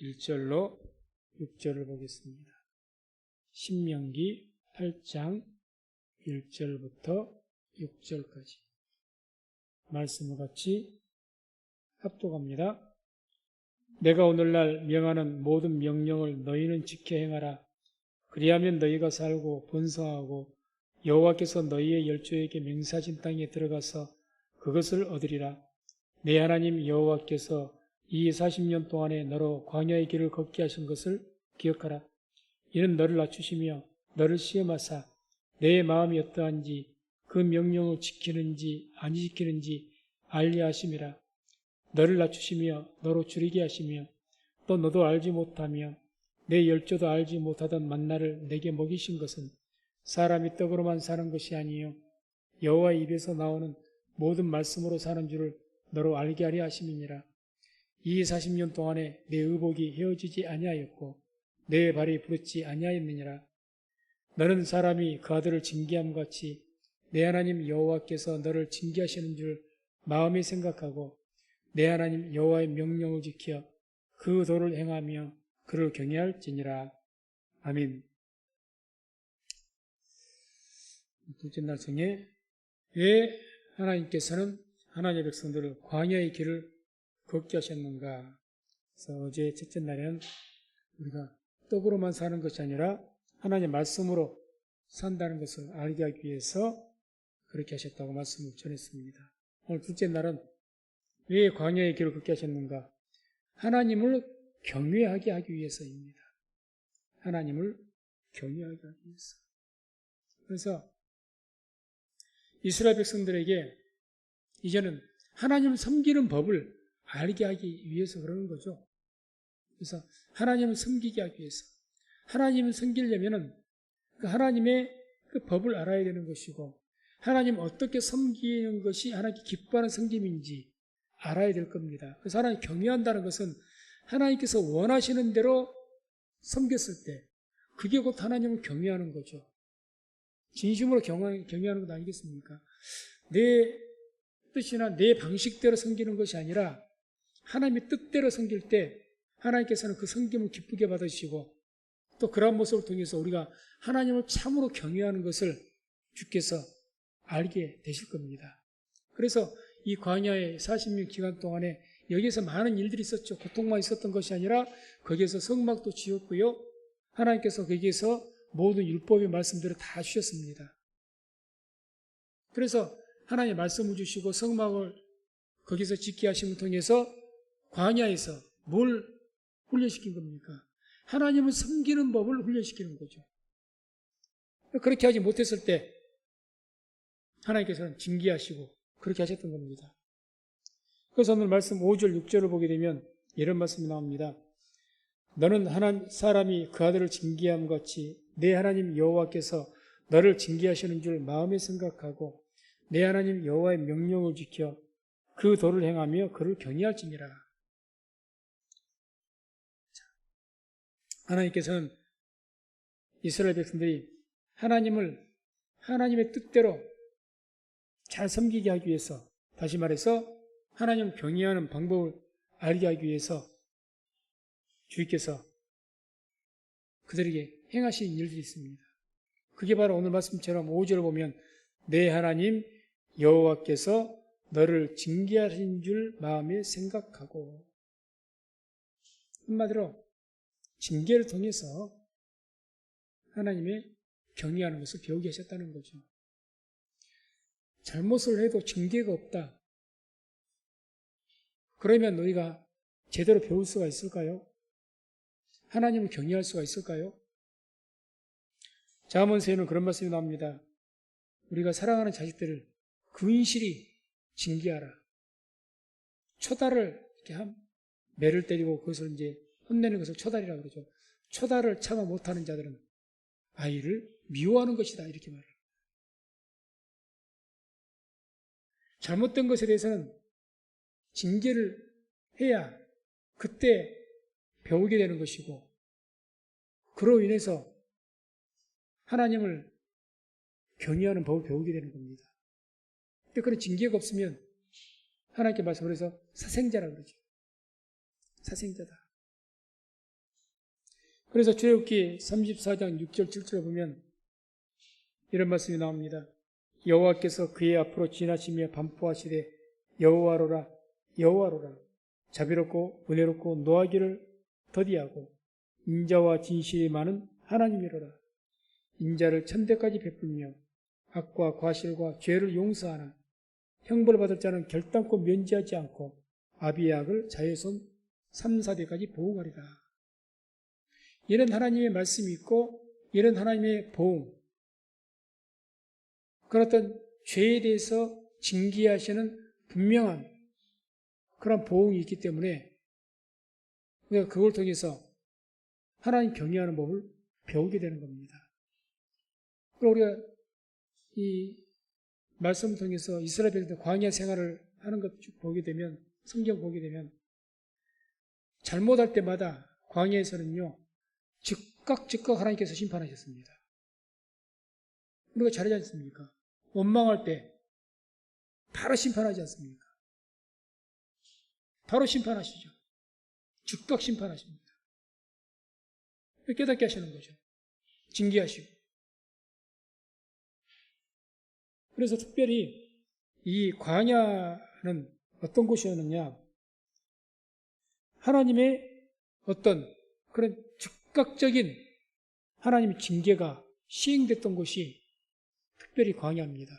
1절로 6절을 보겠습니다. 신명기 8장 1절부터 6절까지 말씀을 같이 합독합니다. 내가 오늘날 명하는 모든 명령을 너희는 지켜 행하라. 그리하면 너희가 살고 번성하고 여호와께서 너희의 열조에게 맹세하신 땅에 들어가서 그것을 얻으리라. 내 하나님 여호와께서 이 40년 동안에 너로 광야의 길을 걷게 하신 것을 기억하라. 이는 너를 낮추시며 너를 시험하사 내 마음이 어떠한지 그 명령을 지키는지 안 지키는지 알게 하심이라. 너를 낮추시며 너로 줄이게 하시며 또 너도 알지 못하며 내 열조도 알지 못하던 만나를 내게 먹이신 것은 사람이 떡으로만 사는 것이 아니요 여호와의 입에서 나오는 모든 말씀으로 사는 줄을 너로 알게 하려 하심이니라. 이 40년 동안에 내 의복이 헤어지지 아니하였고 내 발이 부르지 아니하였느니라. 너는 사람이 그 아들을 징계함 같이 내 하나님 여호와께서 너를 징계하시는 줄 마음에 생각하고 내 하나님 여호와의 명령을 지켜 그 도를 행하며 그를 경외할지니라. 아멘. 둘째 날성에 왜 하나님께서는 하나님의 백성들을 광야의 길을 걷게 하셨는가? 그래서 어제 첫째 날에는 우리가 떡으로만 사는 것이 아니라 하나님의 말씀으로 산다는 것을 알게 하기 위해서 그렇게 하셨다고 말씀을 전했습니다. 오늘 둘째 날은 왜 광야의 길을 걷게 하셨는가? 하나님을 경외하게 하기 위해서입니다. 하나님을 경외하게 하기 위해서. 그래서 이스라엘 백성들에게 이제는 하나님을 섬기는 법을 알게 하기 위해서 그러는 거죠. 그래서 하나님을 섬기게 하기 위해서. 하나님을 섬기려면은 하나님의 그 법을 알아야 되는 것이고, 하나님 어떻게 섬기는 것이 하나님께 기뻐하는 섬김인지 알아야 될 겁니다. 그래서 하나님 경외한다는 것은 하나님께서 원하시는 대로 섬겼을 때, 그게 곧 하나님을 경외하는 거죠. 진심으로 경외하는 것 아니겠습니까? 내 뜻이나 내 방식대로 섬기는 것이 아니라 하나님의 뜻대로 섬길 때 하나님께서는 그 섬김을 기쁘게 받으시고 또 그런 모습을 통해서 우리가 하나님을 참으로 경외하는 것을 주께서 알게 되실 겁니다. 그래서 이 광야의 40년 기간 동안에 여기에서 많은 일들이 있었죠. 고통만 있었던 것이 아니라 거기에서 성막도 지었고요. 하나님께서 거기에서 모든 율법의 말씀들을 다 주셨습니다. 그래서 하나님의 말씀을 주시고 성막을 거기서 짓게 하심을 통해서 광야에서 뭘 훈련시킨 겁니까? 하나님을 섬기는 법을 훈련시키는 거죠. 그렇게 하지 못했을 때 하나님께서는 징계하시고 그렇게 하셨던 겁니다. 그래서 오늘 말씀 5절, 6절을 보게 되면 이런 말씀이 나옵니다. 너는 사람이 그 아들을 징계함 같이 내 하나님 여호와께서 너를 징계하시는 줄 마음에 생각하고 내 하나님 여호와의 명령을 지켜 그 도를 행하며 그를 경외할지니라. 하나님께서는 이스라엘 백성들이 하나님의 뜻대로 잘 섬기게 하기 위해서, 다시 말해서 하나님을 경외하는 방법을 알게 하기 위해서 주께서 그들에게 행하신 일들이 있습니다. 그게 바로 오늘 말씀처럼 5절을 보면 내 하나님 여호와께서 너를 징계하신 줄 마음에 생각하고, 한마디로 징계를 통해서 하나님의 경외하는 것을 배우게 하셨다는 거죠. 잘못을 해도 징계가 없다. 그러면 너희가 제대로 배울 수가 있을까요? 하나님을 경외할 수가 있을까요? 잠언서에는 그런 말씀이 나옵니다. 우리가 사랑하는 자식들을 근실히 징계하라. 초달을 이렇게 매를 때리고 그것을 이제 혼내는 것을 초달이라고 그러죠. 초달을 참아 못하는 자들은 아이를 미워하는 것이다, 이렇게 말해요. 잘못된 것에 대해서는 징계를 해야 그때 배우게 되는 것이고, 그로 인해서 하나님을 경외하는 법을 배우게 되는 겁니다. 근데 그런 징계가 없으면 하나님께 말씀을 해서 사생자라고 그러죠. 사생자다. 그래서 출애굽기 34장 6절 7절에 보면 이런 말씀이 나옵니다. 여호와께서 그의 앞으로 지나시며 반포하시되 여호와로라 여호와로라 자비롭고 은혜롭고 노하기를 더디하고 인자와 진실이 많은 하나님이로라. 인자를 천대까지 베풀며 악과 과실과 죄를 용서하나 형벌 받을 자는 결단코 면제하지 않고 아비의 악을 자손 3, 4대까지 보호하리라. 이런 하나님의 말씀이 있고 이런 하나님의 보험, 그런 어떤 죄에 대해서 징계하시는 분명한 그런 보험이 있기 때문에 우리가 그걸 통해서 하나님 경외하는 법을 배우게 되는 겁니다. 그리고 우리가 이 말씀을 통해서 이스라엘 백성들 광야 생활을 하는 것 쭉 보게 되면, 성경 보게 되면 잘못할 때마다 광야에서는요 즉각 하나님께서 심판하셨습니다. 우리가 잘하지 않습니까? 원망할 때 바로 심판하지 않습니까? 바로 심판하시죠. 즉각 심판하십니다. 깨닫게 하시는 거죠. 징계하시고. 그래서 특별히 이 광야는 어떤 곳이었느냐, 하나님의 어떤 그런 즉각적인 하나님의 징계가 시행됐던 곳이 특별히 광야입니다.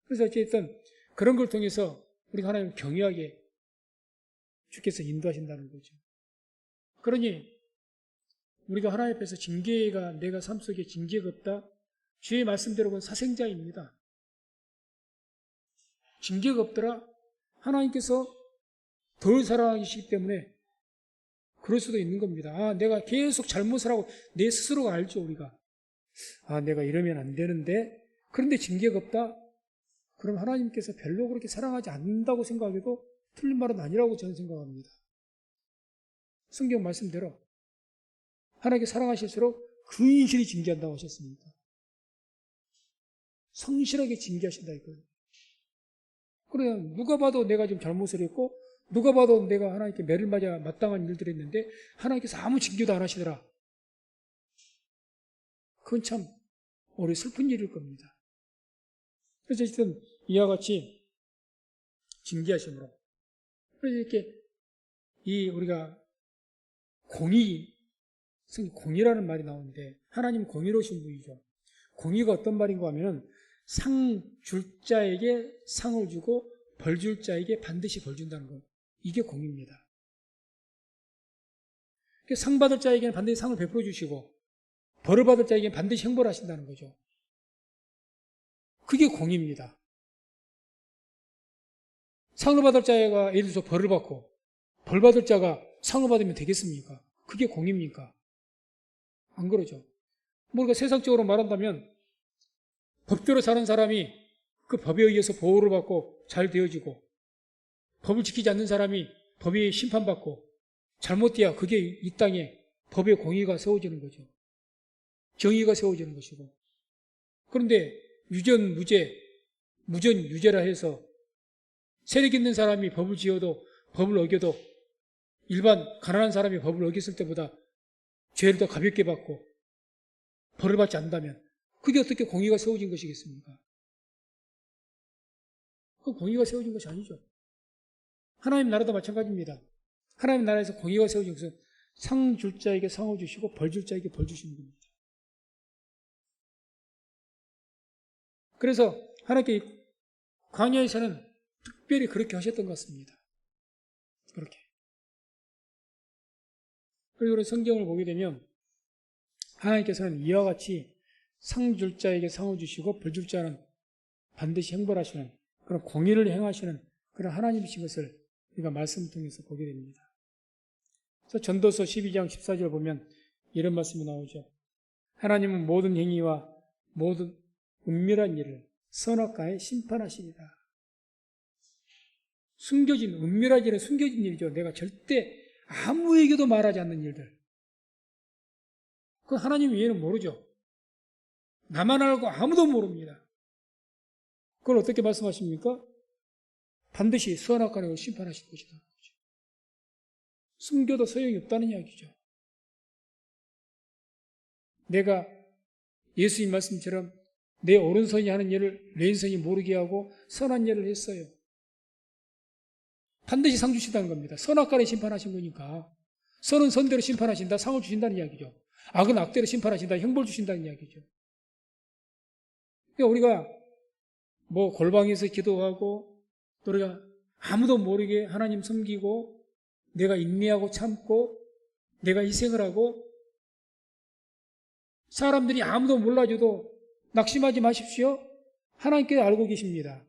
그래서 어쨌든 그런 걸 통해서 우리가 하나님을 경외하게 주께서 인도하신다는 거죠. 그러니 우리가 하나님 앞에서 징계가, 내가 삶 속에 징계가 없다, 주의 말씀대로는 사생자입니다. 징계가 없더라, 하나님께서 덜 사랑하시기 때문에 그럴 수도 있는 겁니다. 아, 내가 계속 잘못을 하고 내 스스로가 알죠, 우리가. 아, 내가 이러면 안 되는데, 그런데 징계가 없다? 그럼 하나님께서 별로 그렇게 사랑하지 않는다고 생각해도 틀린 말은 아니라고 저는 생각합니다. 성경 말씀대로 하나님께 사랑하실수록 근실히 징계한다고 하셨습니다. 성실하게 징계하신다 이거예요. 그러면 누가 봐도 내가 지금 잘못을 했고 누가 봐도 내가 하나님께 매를 맞아 마땅한 일들을 했는데 하나님께서 아무 징계도 안 하시더라. 그건 참 오래 슬픈 일일 겁니다. 그래서 어쨌든 이와 같이 징계하심으로, 그래서 이렇게 우리가 공의라는 말이 나오는데 하나님은 공의로우신 분이죠. 공의가 어떤 말인가 하면은 상 줄 자에게 상을 주고 벌 줄 자에게 반드시 벌 준다는 것. 이게 공의입니다. 상 받을 자에게는 반드시 상을 베풀어 주시고 벌을 받을 자에게는 반드시 형벌하신다는 거죠. 그게 공의입니다. 상을 받을 자가 예를 들어서 벌을 받고 벌 받을 자가 상을 받으면 되겠습니까? 그게 공의입니까? 안 그러죠. 우리가 세상적으로 말한다면 법대로 사는 사람이 그 법에 의해서 보호를 받고 잘 되어지고, 법을 지키지 않는 사람이 법에 심판받고 잘못돼야 그게 이 땅에 법의 공의가 세워지는 거죠. 정의가 세워지는 것이고. 그런데 유전 무죄, 무전 유죄라 해서 세력 있는 사람이 법을 지어도, 법을 어겨도 일반 가난한 사람이 법을 어겼을 때보다 죄를 더 가볍게 받고 벌을 받지 않는다면 그게 어떻게 공의가 세워진 것이겠습니까? 그 공의가 세워진 것이 아니죠. 하나님 나라도 마찬가지입니다. 하나님 나라에서 공의가 세워진 것은 상 줄 자에게 상을 주시고 벌 줄 자에게 벌 주시는 겁니다. 그래서 하나님께 광야에서는 특별히 그렇게 하셨던 것 같습니다. 그렇게. 그리고 성경을 보게 되면 하나님께서는 이와 같이 상 줄 자에게 상을 주시고 벌 줄 자는 반드시 형벌하시는 그런 공의를 행하시는 그런 하나님이신 것을 우리가 말씀을 통해서 보게 됩니다. 그래서 전도서 12장 14절 보면 이런 말씀이 나오죠. 하나님은 모든 행위와 모든 은밀한 일을 선악과에 심판하시리라. 숨겨진, 은밀한 일은 숨겨진 일이죠. 내가 절대 아무에게도 말하지 않는 일들. 그건 하나님 외에는 모르죠. 나만 알고 아무도 모릅니다. 그걸 어떻게 말씀하십니까? 반드시 선악과에 심판하실 것이다. 숨겨도 소용이 없다는 이야기죠. 내가 예수님 말씀처럼 내 오른손이 하는 일을 왼손이 모르게 하고 선한 일을 했어요. 반드시 상 주신다는 겁니다. 선악간에 심판하신 거니까. 선은 선대로 심판하신다, 상을 주신다는 이야기죠. 악은 악대로 심판하신다, 형벌 주신다는 이야기죠. 그러니까 우리가 뭐 골방에서 기도하고 또 우리가 아무도 모르게 하나님 섬기고 내가 인내하고 참고 내가 희생을 하고 사람들이 아무도 몰라줘도 낙심하지 마십시오. 하나님께서 알고 계십니다.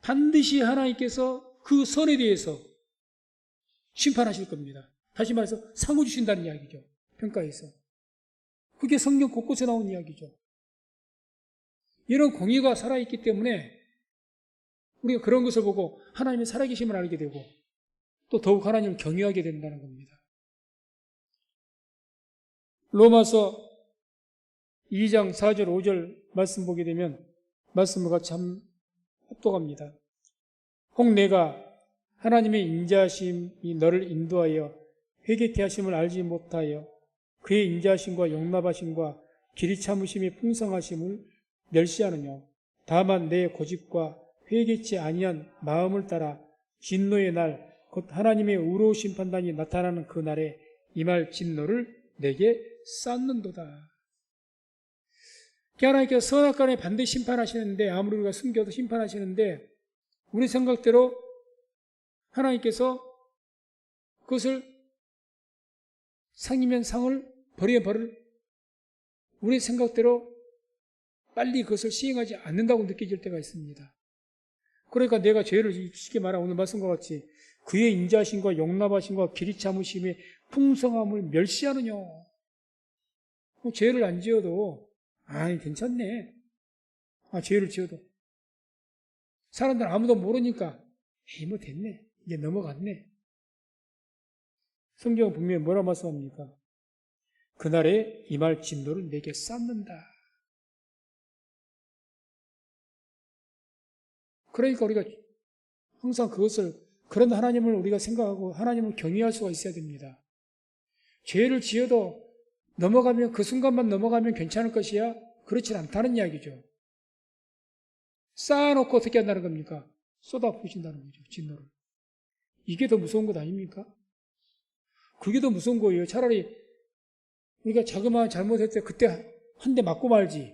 반드시 하나님께서 그 선에 대해서 심판하실 겁니다. 다시 말해서 상을 주신다는 이야기죠. 평가에서. 그게 성경 곳곳에 나온 이야기죠. 이런 공의가 살아있기 때문에 우리가 그런 것을 보고 하나님의 살아계심을 알게 되고 또 더욱 하나님을 경외하게 된다는 겁니다. 로마서 2장 4절 5절 말씀 보게 되면 말씀과 참 합독합니다. 혹 내가 하나님의 인자하심이 너를 인도하여 회개케 하심을 알지 못하여 그의 인자하심과 용납하심과 길이 참으심이 풍성하심을 멸시하느냐. 다만 내 고집과 회개치 아니한 마음을 따라 진노의 날 곧 하나님의 의로우신 판단이 나타나는 그 날에 임할 진노를 내게 쌓는도다. 하나님께서 선악간에 반드시 심판하시는데 아무리 우리가 숨겨도 심판하시는데 우리 생각대로 하나님께서 그것을 상이면 상을 벌이면 벌을 우리 생각대로 빨리 그것을 시행하지 않는다고 느껴질 때가 있습니다. 그러니까 내가 죄를 쉽게 말하면 오늘 말씀과 같이 그의 인자하심과 용납하심과 길이 참으심의 풍성함을 멸시하느냐. 죄를 안 지어도 괜찮네. 죄를 지어도 사람들 아무도 모르니까 뭐 됐네. 이제 넘어갔네. 성경은 분명히 뭐라 말씀합니까? 그날에 임할 진노를 내게 쌓는다. 그러니까 우리가 항상 그런 하나님을 우리가 생각하고 하나님을 경외할 수가 있어야 됩니다. 죄를 지어도 넘어가면 그 순간만 넘어가면 괜찮을 것이야? 그렇진 않다는 이야기죠. 쌓아놓고 어떻게 한다는 겁니까? 쏟아부으신다는 거죠. 진노를. 이게 더 무서운 것 아닙니까? 그게 더 무서운 거예요. 차라리 우리가 자그마한 잘못했을 때 그때 한 대 맞고 말지.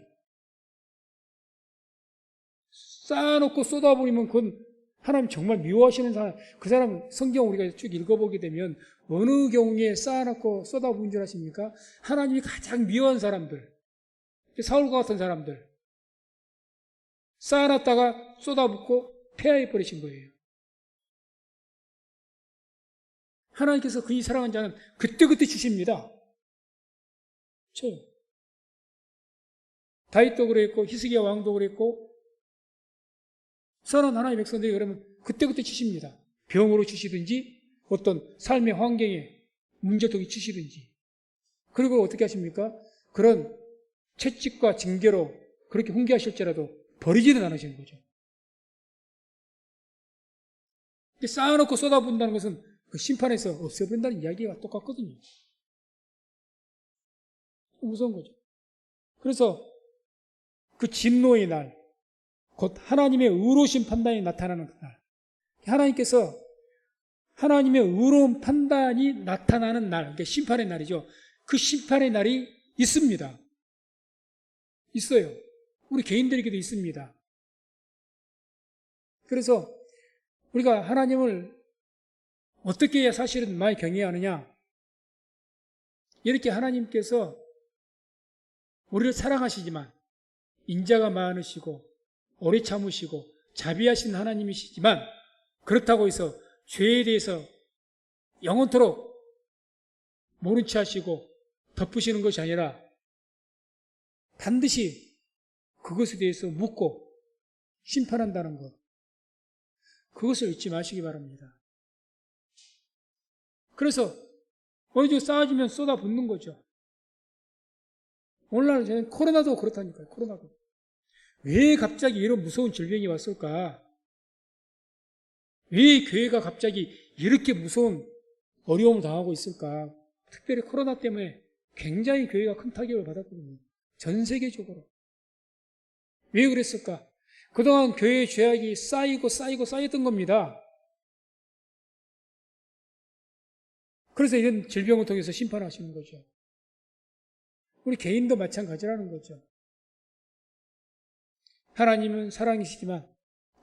쌓아놓고 쏟아부으면 그건 하나님 정말 미워하시는 사람, 그 사람 성경 우리가 쭉 읽어보게 되면 어느 경우에 쌓아놓고 쏟아부은 줄 아십니까? 하나님이 가장 미워한 사람들, 사울과 같은 사람들, 쌓아놨다가 쏟아붓고 폐하해버리신 거예요. 하나님께서 그의 사랑한 자는 그때그때 주십니다. 쳐요. 다윗도 그랬고 히스기야 왕도 그랬고 선한 하나님의 백성들이 그러면 그때그때 주십니다. 병으로 주시든지 어떤 삶의 환경에 문제통이 주시든지. 그리고 어떻게 하십니까? 그런 채찍과 징계로 그렇게 훈계하실지라도 버리지는 않으시는 거죠. 쌓아놓고 쏟아부은다는 것은 그 심판에서 없애버린다는 이야기가 똑같거든요. 무서운 거죠. 그래서 그 진노의 날, 곧 하나님의 의로우신 판단이 나타나는 날, 하나님께서 하나님의 의로운 판단이 나타나는 날, 그러니까 심판의 날이죠. 그 심판의 날이 있습니다. 있어요. 우리 개인들에게도 있습니다. 그래서 우리가 하나님을 어떻게 해야 사실은 많이 경외하느냐? 이렇게 하나님께서 우리를 사랑하시지만 인자가 많으시고 오래 참으시고 자비하신 하나님이시지만 그렇다고 해서 죄에 대해서 영원토록 모른 채 하시고 덮으시는 것이 아니라 반드시 그것에 대해서 묻고 심판한다는 것, 그것을 잊지 마시기 바랍니다. 그래서 어느 정도 쌓아지면 쏟아붓는 거죠. 오늘날 코로나도 그렇다니까요. 코로나도. 왜 갑자기 이런 무서운 질병이 왔을까? 왜 교회가 갑자기 이렇게 무서운 어려움을 당하고 있을까? 특별히 코로나 때문에 굉장히 교회가 큰 타격을 받았거든요. 전 세계적으로. 왜 그랬을까? 그동안 교회의 죄악이 쌓였던 겁니다. 그래서 이런 질병을 통해서 심판하시는 거죠. 우리 개인도 마찬가지라는 거죠. 하나님은 사랑이시지만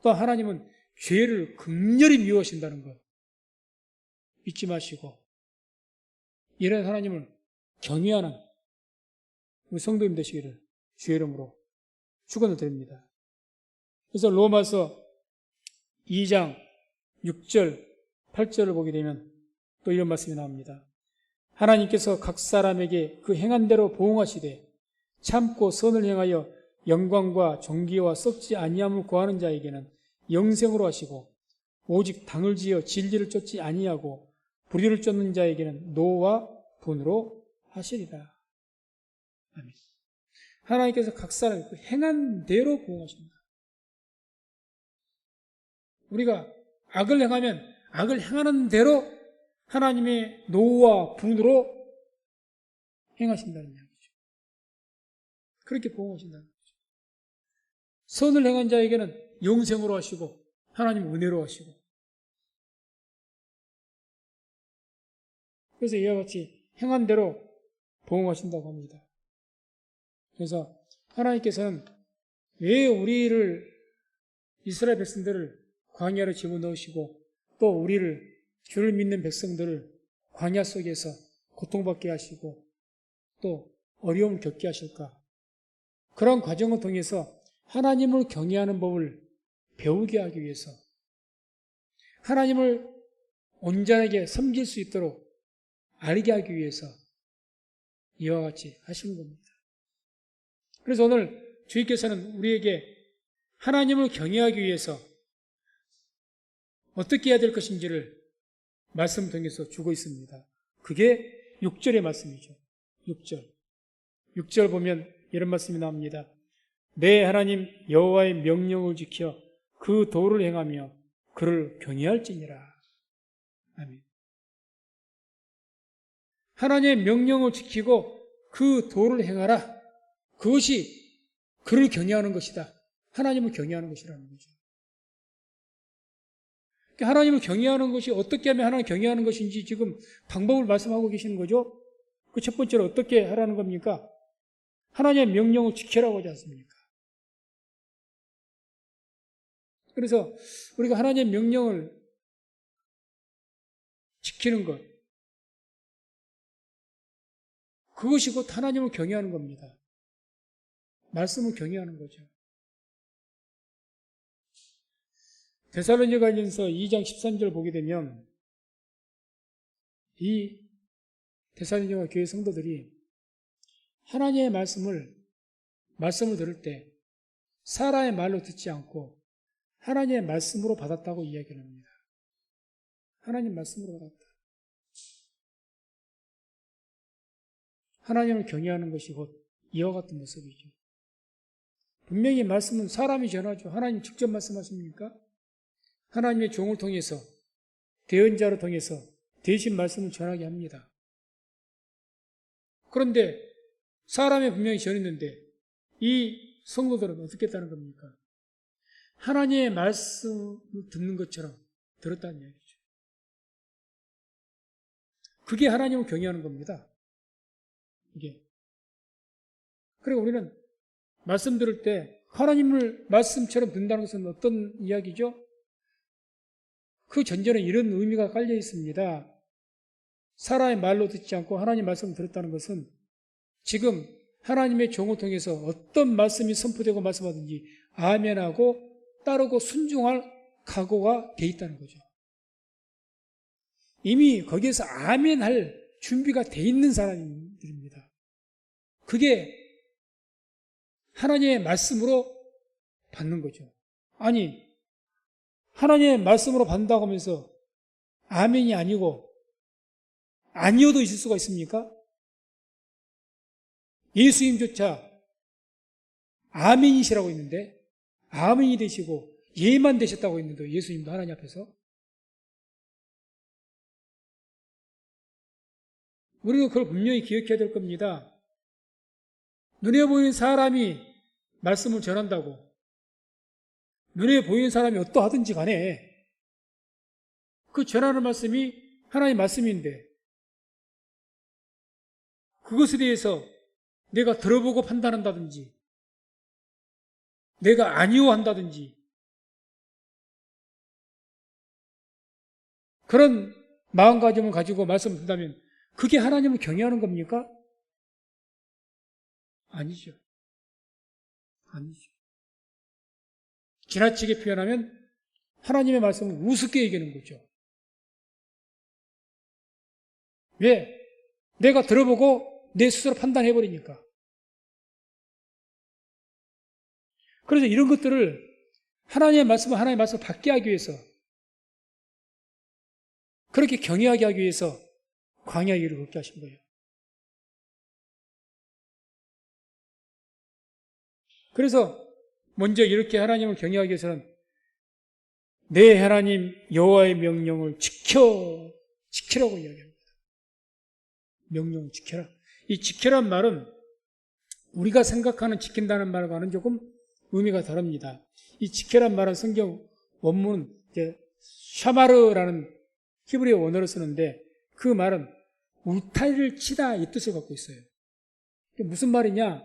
또 하나님은 죄를 극렬히 미워하신다는 것 잊지 마시고, 이런 하나님을 경외하는 우리 성도님 되시기를 주의 이름으로 축원을 드립니다. 그래서 로마서 2장 6절 8절을 보게 되면 또 이런 말씀이 나옵니다. 하나님께서 각 사람에게 그 행한 대로 보응하시되 참고 선을 행하여 영광과 존귀와 썩지 아니함을 구하는 자에게는 영생으로 하시고, 오직 당을 지어 진리를 쫓지 아니하고 불의를 쫓는 자에게는 노와 분으로 하시리라. 아멘. 하나님께서 각 사람 그 행한 대로 보응하신다. 우리가 악을 행하면 악을 행하는 대로 하나님의 노와 분으로 행하신다는 이야기죠. 그렇게 보응하신다는 거죠. 선을 행한 자에게는 영생으로 하시고 하나님 은혜로 하시고, 그래서 이와 같이 행한 대로 보응하신다고 합니다. 그래서 하나님께서는 왜 이스라엘 백성들을 광야로 집어넣으시고 또 우리를 주를 믿는 백성들을 광야 속에서 고통받게 하시고 또 어려움을 겪게 하실까? 그런 과정을 통해서 하나님을 경외하는 법을 배우게 하기 위해서, 하나님을 온전하게 섬길 수 있도록 알게 하기 위해서 이와 같이 하시는 겁니다. 그래서 오늘 주님께서는 우리에게 하나님을 경외하기 위해서 어떻게 해야 될 것인지를 말씀을 통해서 주고 있습니다. 그게 6절의 말씀이죠. 6절 보면 이런 말씀이 나옵니다. 내 하나님 여호와의 명령을 지켜 그 도를 행하며 그를 경외할지니라. 아멘. 하나님의 명령을 지키고 그 도를 행하라. 그것이 그를 경외하는 것이다. 하나님을 경외하는 것이라는 거죠. 하나님을 경외하는 것이 어떻게 하면 하나님을 경외하는 것인지 지금 방법을 말씀하고 계시는 거죠. 그 첫 번째로 어떻게 하라는 겁니까? 하나님의 명령을 지키라고 하지 않습니까? 그래서 우리가 하나님의 명령을 지키는 것, 그것이 곧 하나님을 경외하는 겁니다. 말씀을 경외하는 거죠. 데살로니가전서 2장 13절 보게 되면 이 데살로니가 교회 성도들이 하나님의 말씀을 들을 때 사람의 말로 듣지 않고 하나님의 말씀으로 받았다고 이야기를 합니다. 하나님 말씀으로 받았다. 하나님을 경외하는 것이 곧 이와 같은 모습이죠. 분명히 말씀은 사람이 전하죠. 하나님 직접 말씀하십니까? 하나님의 종을 통해서, 대언자를 통해서 대신 말씀을 전하게 합니다. 그런데 사람이 분명히 전했는데 이 성도들은 어떻게 했다는 겁니까? 하나님의 말씀을 듣는 것처럼 들었다는 얘기죠. 그게 하나님을 경외하는 겁니다. 이게. 그리고 우리는 말씀 들을 때 하나님을 말씀처럼 듣는다는 것은 어떤 이야기죠? 그 전제는 이런 의미가 깔려 있습니다. 사람의 말로 듣지 않고 하나님 말씀을 들었다는 것은 지금 하나님의 종을 통해서 어떤 말씀이 선포되고 말씀하든지 아멘하고 따르고 순종할 각오가 돼 있다는 거죠. 이미 거기에서 아멘할 준비가 돼 있는 사람들입니다. 그게 하나님의 말씀으로 받는 거죠. 아니, 하나님의 말씀으로 받는다고 하면서 아멘이 아니고 아니어도 있을 수가 있습니까? 예수님조차 아멘이시라고 했는데 아멘이 되시고 예만 되셨다고 했는데 예수님도 하나님 앞에서 우리가 그걸 분명히 기억해야 될 겁니다. 눈에 보이는 사람이 말씀을 전한다고 눈에 보이는 사람이 어떠하든지 간에 그 전하는 말씀이 하나님의 말씀인데 그것에 대해서 내가 들어보고 판단한다든지 내가 아니오 한다든지 그런 마음가짐을 가지고 말씀을 듣는다면 그게 하나님을 경외하는 겁니까? 아니죠. 아니죠. 지나치게 표현하면 하나님의 말씀을 우습게 얘기하는 거죠. 왜? 내가 들어보고 내 스스로 판단해버리니까. 그래서 이런 것들을 하나님의 말씀을 받게 하기 위해서 그렇게 경외하게 하기 위해서 광야의 길을 걷게 하신 거예요. 그래서 먼저 이렇게 하나님을 경외하기 위해서는 내 하나님 여호와의 명령을 지키라고 이야기합니다. 명령을 지켜라. 이 지켜란 말은 우리가 생각하는 지킨다는 말과는 조금 의미가 다릅니다. 이 지켜란 말은 성경 원문은 샤마르라는 히브리어 원어를 쓰는데 그 말은 울타리를 치다 이 뜻을 갖고 있어요. 무슨 말이냐?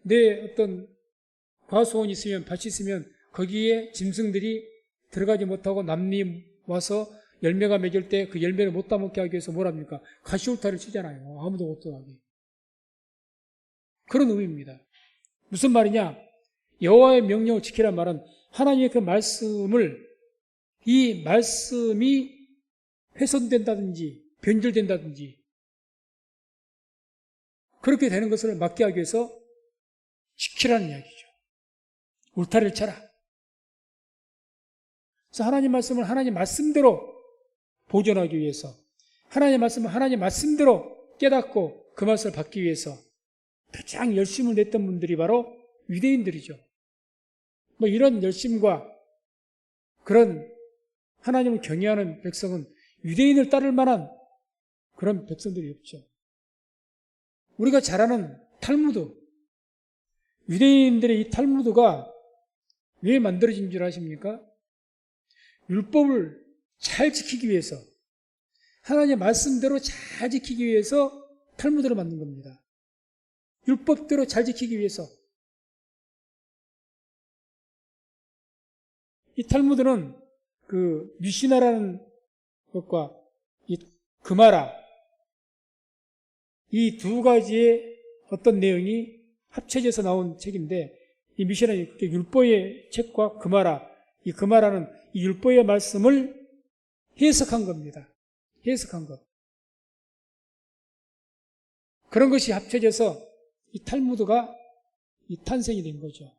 내 과수원이 있으면 밭이 있으면 거기에 짐승들이 들어가지 못하고 남이 와서 열매가 맺을 때 그 열매를 못 따먹게 하기 위해서 뭐랍니까? 가시울타리를 치잖아요. 아무도 못 들어가게. 그런 의미입니다. 무슨 말이냐? 여호와의 명령을 지키란 말은 하나님의 그 말씀을 이 말씀이 훼손된다든지 변질된다든지 그렇게 되는 것을 막게 하기 위해서 지키라는 이야기죠. 울타리를 쳐라. 그래서 하나님 말씀을 하나님 말씀대로 보존하기 위해서 하나님 말씀을 하나님 말씀대로 깨닫고 그 말씀을 받기 위해서 가장 열심을 냈던 분들이 바로 유대인들이죠. 이런 열심과 그런 하나님을 경외하는 백성은 유대인을 따를 만한 그런 백성들이 없죠. 우리가 잘 아는 탈무드, 유대인들의 이 탈무드가 왜 만들어진 줄 아십니까? 율법을 잘 지키기 위해서 하나님의 말씀대로 잘 지키기 위해서 탈무드를 만든 겁니다. 율법대로 잘 지키기 위해서. 이 탈무드는 그 미시나라는 것과 이 그마라 이 두 가지의 어떤 내용이 합쳐져서 나온 책인데 이 미시나는 율법의 책과 그마라 이 그마라는 이 율법의 말씀을 해석한 겁니다. 해석한 것. 그런 것이 합쳐져서 이 탈무드가 이 탄생이 된 거죠.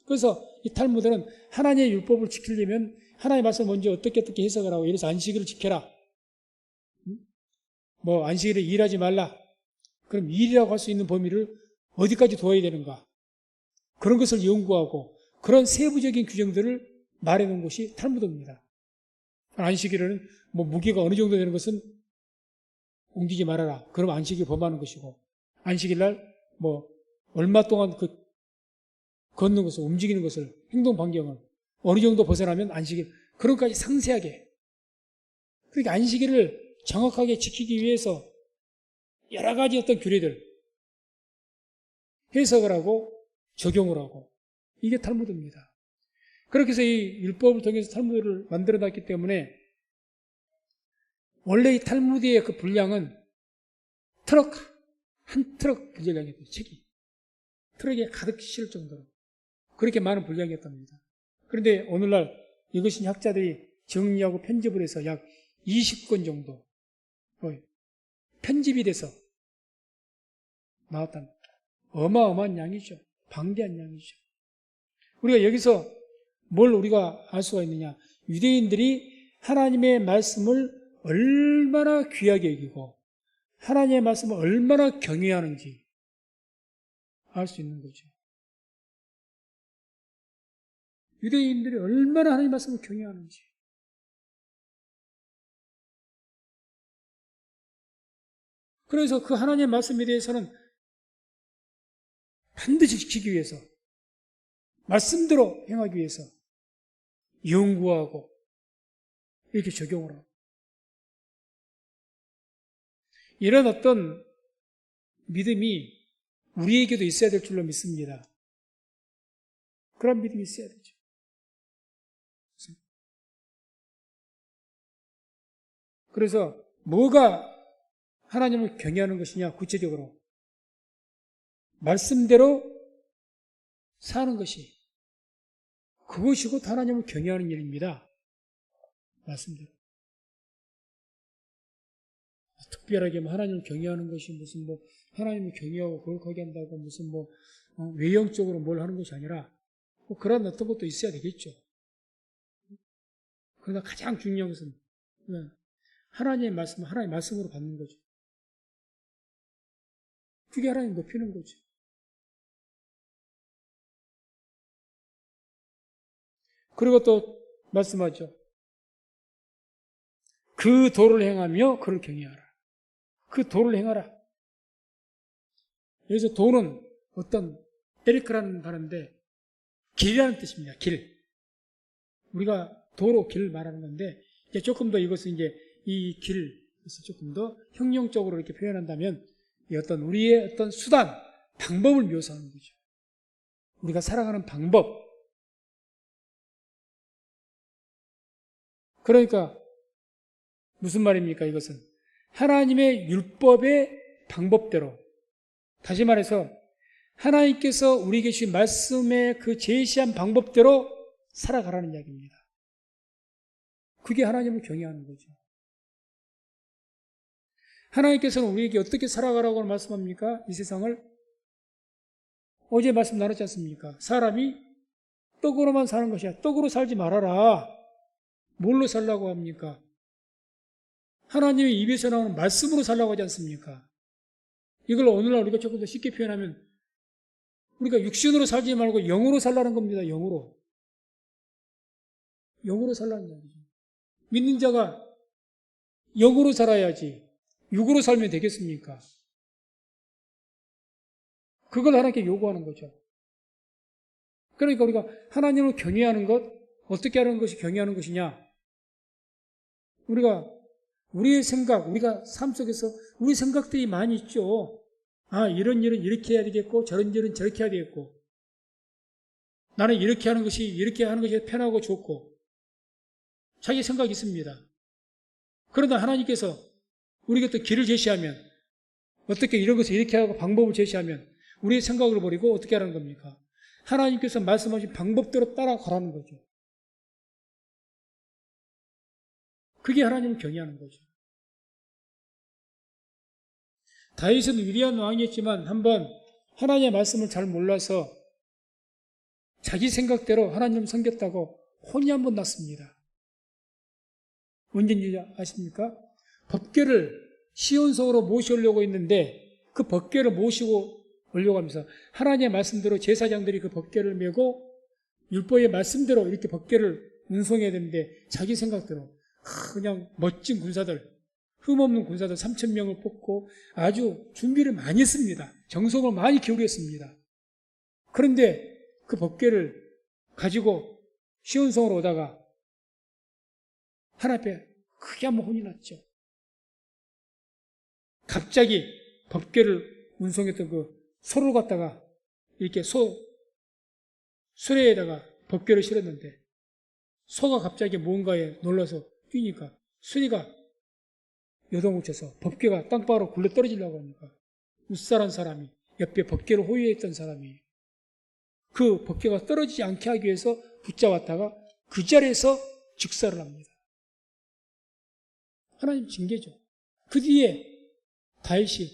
그래서 이 탈무드는 하나님의 율법을 지키려면 하나님의 말씀을 먼저 어떻게 해석을 하고, 예를 들어서 안식일을 지켜라. 안식일에 일하지 말라. 그럼 일이라고 할 수 있는 범위를 어디까지 둬야 되는가? 그런 것을 연구하고 그런 세부적인 규정들을 말해놓은 것이 탈무드입니다. 안식일에는 무게가 어느 정도 되는 것은 옮기지 말아라. 그럼 안식일 범하는 것이고, 안식일날 얼마 동안 걷는 것을, 움직이는 것을, 행동 반경을 어느 정도 벗어나면 안식일, 그런 것까지 상세하게. 그러니까 안식일을 정확하게 지키기 위해서 여러 가지 어떤 규례들 해석을 하고 적용을 하고, 이게 탈무드입니다. 그렇게 해서 이 율법을 통해서 탈무드를 만들어 놨기 때문에 원래 이 탈무드의 그 분량은 한 트럭 분량이었던 책이 트럭에 가득 실을 정도로 그렇게 많은 분량이었답니다. 그런데 오늘날 이것이 학자들이 정리하고 편집을 해서 약 20권 정도 편집이 돼서 나왔다는 어마어마한 양이죠. 방대한 양이죠. 우리가 여기서 뭘 우리가 알 수가 있느냐? 유대인들이 하나님의 말씀을 얼마나 귀하게 여기고 하나님의 말씀을 얼마나 경외하는지 알 수 있는 거죠. 유대인들이 얼마나 하나님의 말씀을 경외하는지. 그래서 그 하나님의 말씀에 대해서는 반드시 지키기 위해서, 말씀대로 행하기 위해서 연구하고 이렇게 적용을 하고, 이런 어떤 믿음이 우리에게도 있어야 될 줄로 믿습니다. 그런 믿음이 있어야 되죠. 그래서 뭐가 하나님을 경외하는 것이냐? 구체적으로 말씀대로 사는 것이, 그것이 곧 하나님을 경외하는 일입니다. 말씀대로. 특별하게 하나님을 경외하는 것이 무슨 하나님을 경외하고 거룩하게 한다고 무슨 외형적으로 뭘 하는 것이 아니라 그런 어떤 것도 있어야 되겠죠. 그러나 가장 중요한 것은 하나님의 말씀, 하나님의 말씀으로 받는 거죠. 그게 하나님 높이는 거죠. 그리고 또 말씀하죠. 그 도를 행하며 그를 경외하라. 그 도를 행하라. 여기서 도는 어떤 에리크라는 단어인데 길이라는 뜻입니다. 길. 우리가 도로 길 말하는 건데 이제 조금 더 이것을 이제 이 길을 조금 더 형용적으로 이렇게 표현한다면 이 어떤 우리의 어떤 수단, 방법을 묘사하는 거죠. 우리가 살아가는 방법. 그러니까 무슨 말입니까? 이것은 하나님의 율법의 방법대로, 다시 말해서 하나님께서 우리에게 주신 말씀의 그 제시한 방법대로 살아가라는 이야기입니다. 그게 하나님을 경외하는 거죠. 하나님께서는 우리에게 어떻게 살아가라고 말씀합니까? 이 세상을 어제 말씀 나눴지 않습니까? 사람이 떡으로만 사는 것이야. 떡으로 살지 말아라. 뭘로 살라고 합니까? 하나님의 입에서 나오는 말씀으로 살라고 하지 않습니까? 이걸 오늘날 우리가 조금 더 쉽게 표현하면 우리가 육신으로 살지 말고 영으로 살라는 겁니다. 영으로. 영으로 살라는 얘기죠. 믿는 자가 영으로 살아야지 육으로 살면 되겠습니까? 그걸 하나님께 요구하는 거죠. 그러니까 우리가 하나님을 경외하는 것, 어떻게 하는 것이 경외하는 것이냐? 우리가 우리의 생각, 우리가 삶 속에서 우리 생각들이 많이 있죠. 아, 이런 일은 이렇게 해야 되겠고, 저런 일은 저렇게 해야 되겠고, 나는 이렇게 하는 것이 편하고 좋고, 자기 생각이 있습니다. 그러나 하나님께서 우리가 또 길을 제시하면, 어떻게 이런 것을 이렇게 하고 방법을 제시하면, 우리의 생각을 버리고 어떻게 하라는 겁니까? 하나님께서 말씀하신 방법대로 따라가라는 거죠. 그게 하나님을 경외하는 거죠. 다윗은 위대한 왕이었지만 한번 하나님의 말씀을 잘 몰라서 자기 생각대로 하나님을 섬겼다고 혼이 한번 났습니다. 언제인지 아십니까? 법궤를 시온성으로 모셔오려고 했는데 그 법궤를 모시고 오려고 하면서 하나님의 말씀대로 제사장들이 그 법궤를 메고 율법의 말씀대로 이렇게 법궤를 운송해야 되는데 자기 생각대로 그냥 멋진 군사들, 흠없는 군사들 3,000명을 뽑고 아주 준비를 많이 했습니다. 정성을 많이 기울였습니다. 그런데 그 법궤를 가지고 시온성으로 오다가 하나님 앞에 크게 한번 혼이 났죠. 갑자기 법궤를 운송했던 그 소를 갖다가 이렇게 수레에다가 법궤를 실었는데 소가 갑자기 뭔가에 놀라서 뛰니까 수리가 요동을 쳐서 법궤가 땅바로 굴러 떨어지려고 하니까 웃사란 사람이 옆에 법궤를 호위했던 사람이 그 법궤가 떨어지지 않게 하기 위해서 붙잡았다가 그 자리에서 즉사를 합니다. 하나님 징계죠. 그 뒤에 다윗이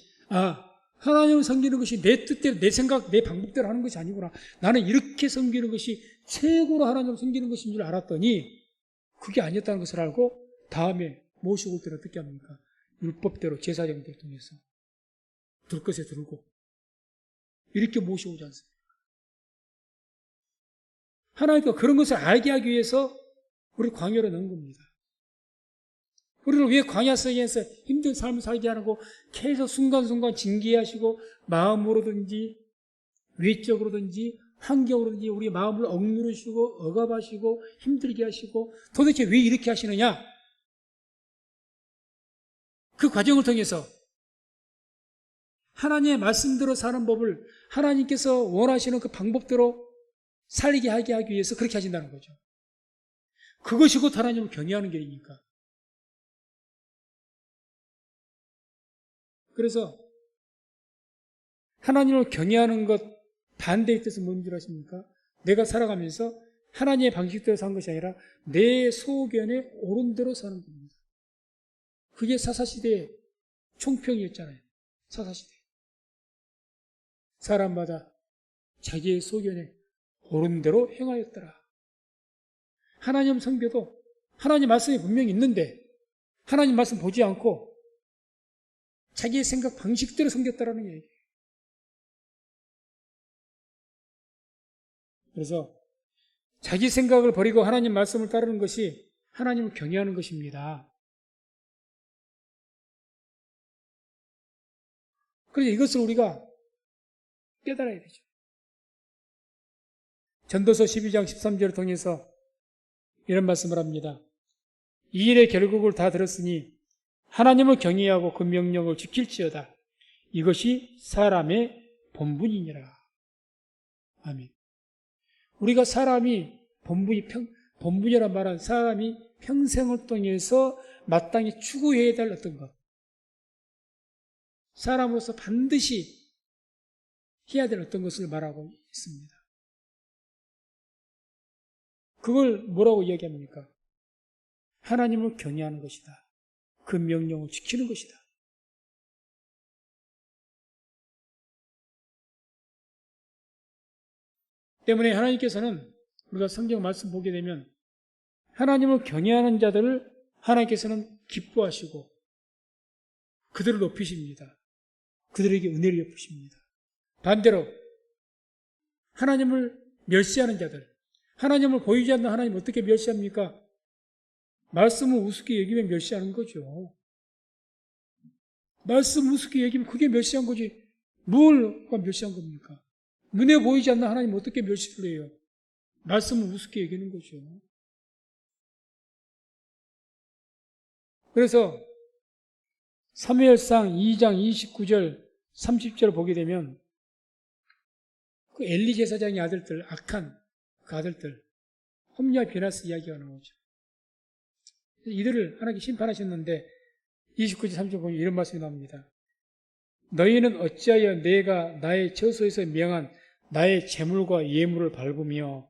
하나님을 섬기는 것이 내 뜻대로 내 생각 내 방법대로 하는 것이 아니구나. 나는 이렇게 섬기는 것이 최고로 하나님을 섬기는 것인 줄 알았더니 그게 아니었다는 것을 알고 다음에 모시고 올 때는 어떻게 합니까? 율법대로 제사장들 통해서 들 것에 들고 이렇게 모시고 오지 않습니까? 하나님과 그런 것을 알게 하기 위해서 우리 광야로 넣은 겁니다. 우리를 왜 광야 속에서 힘든 삶을 살게 하고 계속 순간순간 징계하시고 마음으로든지 외적으로든지 환경으로든지 우리 마음을 억누르시고 억압하시고 힘들게 하시고 도대체 왜 이렇게 하시느냐? 그 과정을 통해서 하나님의 말씀대로 사는 법을 하나님께서 원하시는 그 방법대로 살게 하기 위해서 그렇게 하신다는 거죠. 그것이 곧 하나님을 경외하는 길이니까. 그래서 하나님을 경외하는 것 반대의 뜻은 뭔 줄 아십니까? 내가 살아가면서 하나님의 방식대로 사는 것이 아니라 내 소견에 옳은 대로 사는 겁니다. 그게 사사시대의 총평이었잖아요. 사사시대. 사람마다 자기의 소견에 옳은 대로 행하였더라. 하나님 성교도 하나님 말씀이 분명히 있는데 하나님 말씀 보지 않고 자기의 생각 방식대로 섬겼다라는 얘기예요. 그래서 자기 생각을 버리고 하나님 말씀을 따르는 것이 하나님을 경외하는 것입니다. 그래서 이것을 우리가 깨달아야 되죠. 전도서 12장 13절을 통해서 이런 말씀을 합니다. 이 일의 결국을 다 들었으니 하나님을 경외하고 그 명령을 지킬지어다. 이것이 사람의 본분이니라. 아멘. 우리가 사람이 본분이란 말은 사람이 평생을 통해서 마땅히 추구해야 될 어떤 것. 사람으로서 반드시 해야 될 어떤 것을 말하고 있습니다. 그걸 뭐라고 이야기합니까? 하나님을 경외하는 것이다. 그 명령을 지키는 것이다. 때문에 하나님께서는 우리가 성경 말씀 보게 되면 하나님을 경외하는 자들을 하나님께서는 기뻐하시고 그들을 높이십니다. 그들에게 은혜를 베푸십니다. 반대로 하나님을 멸시하는 자들, 하나님을 보이지 않는 하나님 어떻게 멸시합니까? 말씀을 우습게 여기면 멸시하는 거죠. 말씀 우습게 여기면 그게 멸시한 거지. 뭘 멸시한 겁니까? 눈에 보이지 않는 하나님 어떻게 멸시를 해요? 말씀을 우습게 여기는 거죠. 그래서 사무엘상 2장 29절 30절을 보게 되면 그 엘리 제사장의 아들들, 악한 그 아들들, 홈리와 비나스 이야기가 나오죠. 이들을 하나님께 심판하셨는데 29절 30절 보면 이런 말씀이 나옵니다. 너희는 어찌하여 내가 나의 처소에서 명한 나의 재물과 예물을 밟으며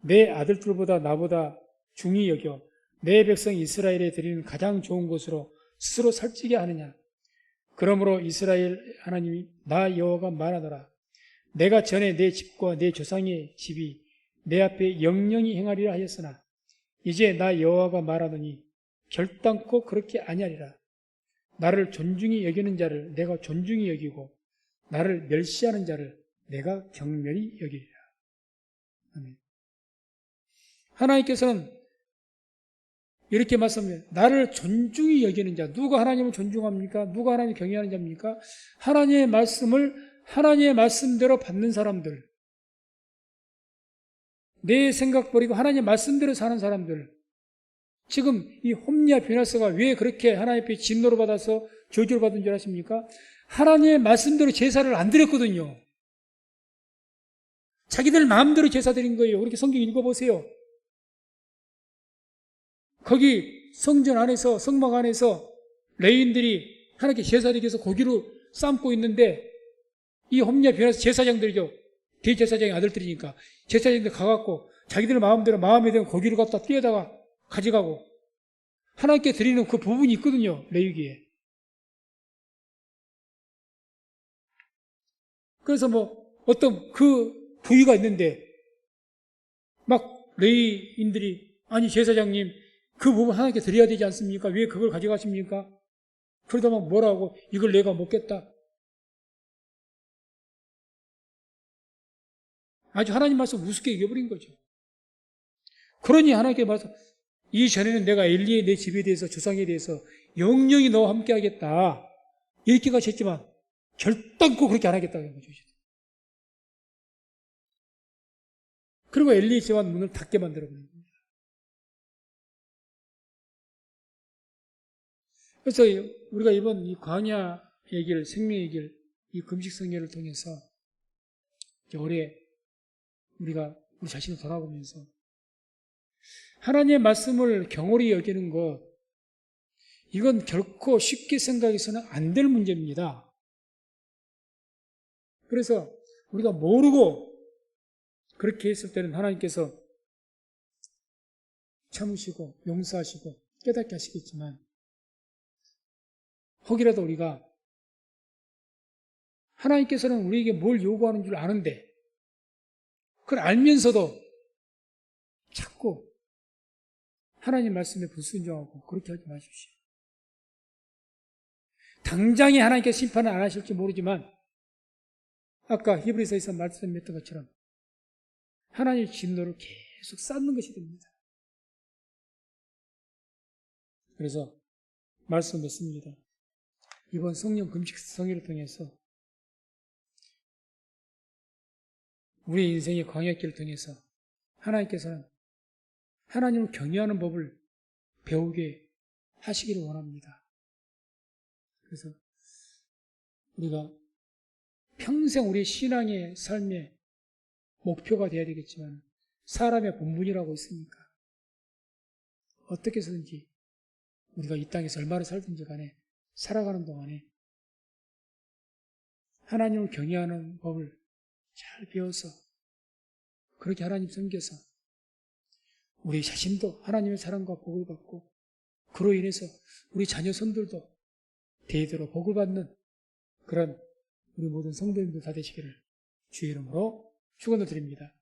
내 아들들보다 나보다 중히 여겨 내 백성 이스라엘에 드리는 가장 좋은 것으로 스스로 살찌게 하느냐. 그러므로 이스라엘 하나님이 나 여호와가 말하노라. 내가 전에 내 집과 내 조상의 집이 내 앞에 영영히 행하리라 하였으나 이제 나 여호와가 말하노니 결단코 그렇게 아니하리라. 나를 존중히 여기는 자를 내가 존중히 여기고 나를 멸시하는 자를 내가 경멸히 여기리라. 아멘. 하나님께서는 이렇게 말씀합니다. 나를 존중히 여기는 자. 누가 하나님을 존중합니까? 누가 하나님을 경외하는 자입니까? 하나님의 말씀을 하나님의 말씀대로 받는 사람들. 내 생각 버리고 하나님의 말씀대로 사는 사람들. 지금 이 홈리와 비나스가 왜 그렇게 하나님 앞에 진노를 받아서 저주를 받은 줄 아십니까? 하나님의 말씀대로 제사를 안 드렸거든요. 자기들 마음대로 제사 드린 거예요. 그렇게 성경 읽어보세요. 거기 성전 안에서, 성막 안에서 레위인들이 하나님께 제사드리기 위해서 고기로 삶고 있는데 이 홈리와 비나스 제사장들이죠. 대제사장의 아들들이니까 제사장들 가갖고 자기들 마음대로 마음에 드는 고기를 갖다 떼어다가 가져가고 하나님께 드리는 그 부분이 있거든요. 레위기에. 그래서 어떤 그 부위가 있는데 막 레위인들이 아니 제사장님 그 부분 하나님께 드려야 되지 않습니까? 왜 그걸 가져가십니까? 그러다 막 뭐라고 이걸 내가 먹겠다. 아주 하나님 말씀 우습게 이겨버린 거죠. 그러니 하나님께 말씀 이전에는 내가 엘리의 내 집에 대해서 조상에 대해서 영영이 너와 함께 하겠다 이렇게까지 했지만 결단코 그렇게 안 하겠다는 거죠. 그리고 엘리의 집안 문을 닫게 만들어버린 겁니다. 그래서 우리가 이번 이 광야 얘기를, 생명의 길, 이 금식성회를 통해서 올해 우리가 우리 자신을 돌아보면서 하나님의 말씀을 경홀히 여기는 것, 이건 결코 쉽게 생각해서는 안 될 문제입니다. 그래서 우리가 모르고 그렇게 했을 때는 하나님께서 참으시고 용서하시고 깨닫게 하시겠지만, 혹이라도 우리가 하나님께서는 우리에게 뭘 요구하는 줄 아는데 그걸 알면서도 자꾸 하나님 말씀에 불순종하고 그렇게 하지 마십시오. 당장에 하나님께서 심판을 안 하실지 모르지만 아까 히브리서에서 말씀했던 것처럼 하나님의 진노를 계속 쌓는 것이 됩니다. 그래서 말씀했습니다. 이번 성령 금식 성회를 통해서 우리 인생의 광야길을 통해서 하나님께서는 하나님을 경외하는 법을 배우게 하시기를 원합니다. 그래서 우리가 평생 우리 신앙의 삶의 목표가 되어야 되겠지만 사람의 본분이라고 있으니까 어떻게 해서든지 우리가 이 땅에서 얼마나 살든지 간에 살아가는 동안에 하나님을 경외하는 법을 잘 배워서 그렇게 하나님 섬겨서 우리 자신도 하나님의 사랑과 복을 받고 그로 인해서 우리 자녀 손들도 대대로 복을 받는 그런 우리 모든 성도님들 다 되시기를 주의 이름으로 축원을 드립니다.